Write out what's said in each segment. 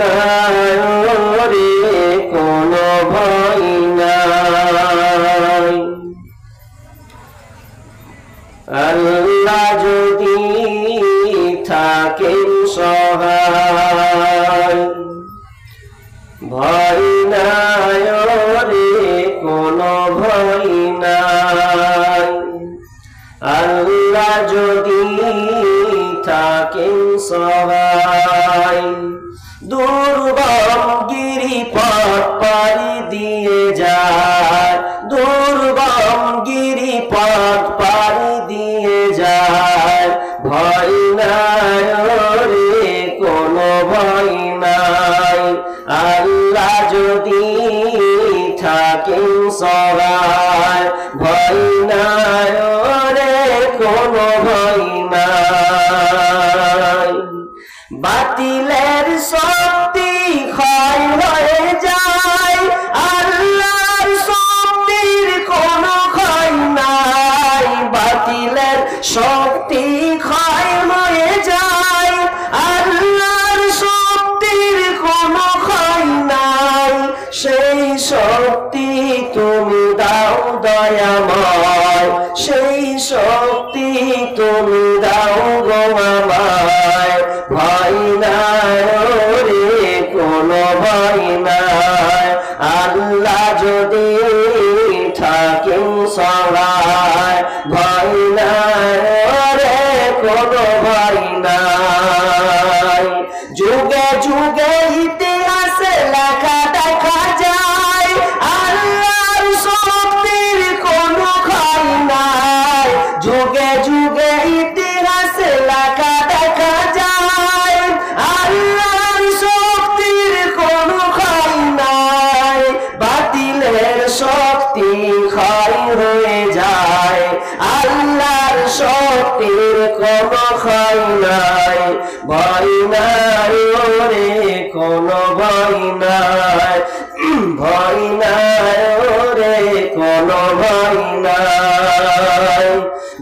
নাই রে কোনো ভয় নাই। আল্লাহ যদি থাকেন সহায় ভয় নাই রে কোনো ভয় নাই। আল্লাহ যদি থাকেন সহায় দুর্গম গিরিপথ পাড়ি দিয়ে যায়, দুর্গম গিরিপথ পাড়ি দিয়ে যায়। ভয় নাই রে কোনো ভয় নাই। আল্লাহ যদি থাকেন সহায় ভয় নাই রে কোনো ভয় নাই। বাতিলের শক্তি ক্ষয় হয়ে যায়, আল্লাহর শক্তির কোনো ক্ষয় নাই। বাতিলের শক্তি ক্ষয় হয়ে যায়, আল্লাহর শক্তির কোনো ক্ষয় নাই। সেই শক্তি তুমি দাও দয়াময়, সেই শক্তি তুমি দাও গো আমায়। ভয় নাই রে কোনো ভয় নাই। আল্লাহ যদি থাকেন সহায় ভয় নাই রে কোনো ভয় নাই। যুগে যুগে ইতিহাসে লেখা দেখা যায়, আল্লাহর শক্তির কোনো ক্ষয় নাই। যুগে যুগে ইতিহাসে লেখা দেখা যায়, আল্লাহর শক্তির কোনো ক্ষয় নাই। বাতিলের শক্তি ক্ষয় হয়ে যায়, আল্লাহর শক্তির কোনো ক্ষয় নাই। ভয় নাই রে কোনো ভয় নাই, ভয় নাই রে কোনো ভয় নাই।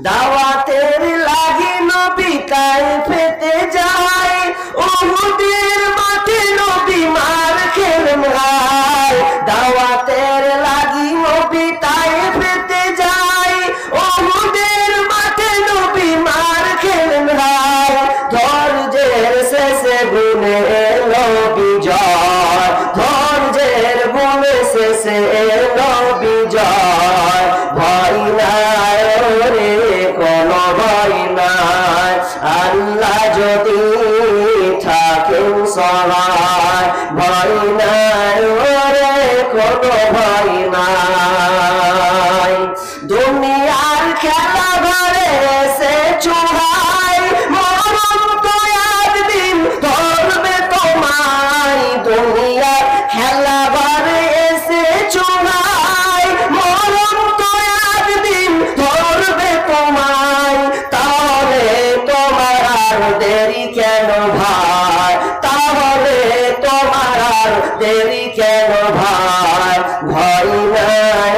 দাওয়াতের লাগি নবী তায়েফেতে যায়, উহুদের মাঠে নবী মার খেলেন হায়। দাওয়াতের লাগি নবী তায়েফেতে যায়, উহুদের মাঠে নবী মার খেলেন হায়। ধৈর্যের শেষে গুণে এলো বিজয়, ধৈর্যের গুণে শেষে এলো বিজয়। ভয় নাই রে কোনো ভয় নাই। আল্লাহ যদি থাকেন সহায় ভয় নাই রে কোনো ভয় নাই। দুনিয়ার খেলা ঘরে এসে চুড়াই, মরণ তো একদিন ধরবে তোমায়। দুনিয়ার খেলা ঘরে এসে চুড়াই, মরণ তো একদিন ধরবে তোমায়। তাহলে তোমার আর দেরি কেন ভাই, তাহলে তোমার আর দেরি কেন ভাই। ভয় নাই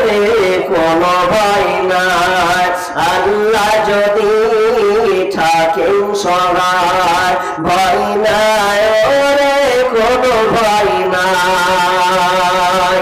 রে কোনো ভয় নাই। আল্লাহ যদি থাকেন সহায় ভয় নাই রে কোনো ভয় নাই।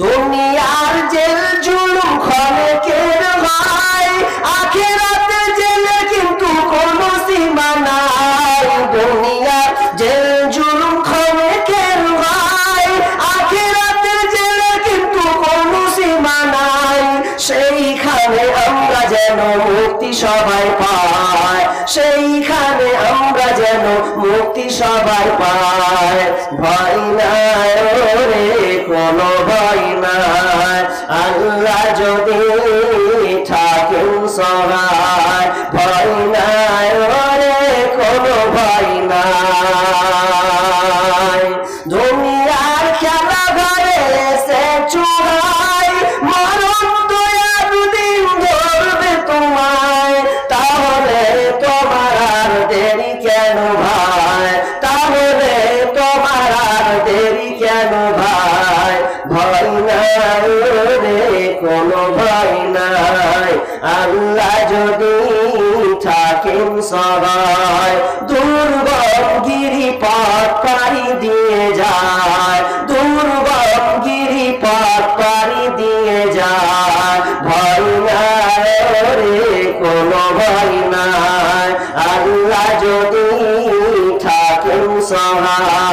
দুনিয়ার জেল জুলুম ক্ষণেকের হয়, আখিরাতে জেলে কিন্তু কোনো সীমা নাই। দুনিয়ার জেল জুলুম ক্ষণেকের হয়, আখিরাতের জেলে কিন্তু কোনো সীমা নাই। সেইখানে আমরা যেন মুক্তি সবাই পাই, সেইখানে আমরা যেন মুক্তি সবাই পাই। ভয় নাই রে কোনো ভয় নাই। আল্লাহ যদি থাকেন সহায় ভয় নাই রে কোনো ভয় নাই। দুনিয়ার খেলা ঘরে এসে চুড়াই, মরণ তো একদিন ধরবে তোমায়। তাহলে তোমার আর দেরি কেন ভাই, তাহলে তোমার আর দেরি কেন ভাই। ভয় নাই রে কোনো ভয় নাই। পাড়ি দিয়ে যায়, ভয় নাই রে কোনো ভয় নাই, আল্লাহ যদি থাকেন সহায়।